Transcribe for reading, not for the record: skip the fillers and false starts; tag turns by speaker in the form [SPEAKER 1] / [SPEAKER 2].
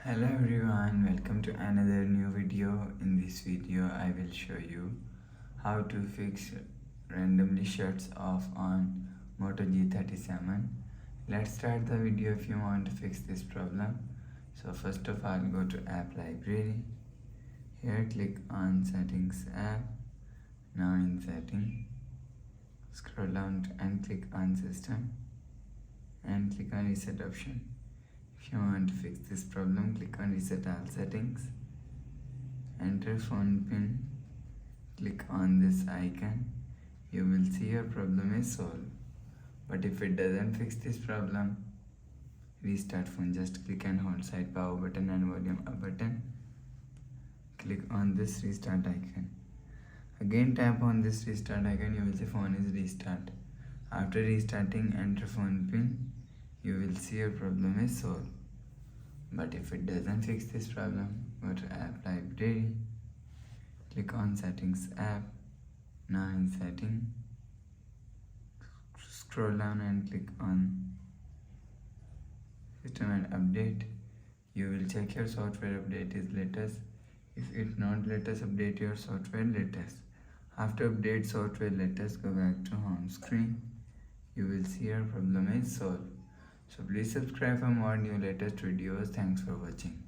[SPEAKER 1] Hello everyone, welcome to another new video. In this video I will show you how to fix randomly shuts off on Moto G37. Let's start the video if you want to fix this problem. So first of all, go to app library. Here click on settings app. Now in setting, scroll down and click on system and click on reset option. If you want to fix this problem, click on reset all settings, enter phone pin, click on this icon. You will see your problem is solved. But if it doesn't fix this problem, restart phone. Just click and hold side power button and volume up button. Click on this restart icon. Again tap on this restart icon, you will see phone is restart. After restarting, enter phone pin. You will see your problem is solved. But if it doesn't fix this problem, go to app library, click on settings app. Now in setting, scroll down and click on system and update. You will check your software update is latest. If it not latest, update your software latest. After update software latest, go back to home screen. You will see your problem is solved. So please subscribe for more new latest videos. Thanks for watching.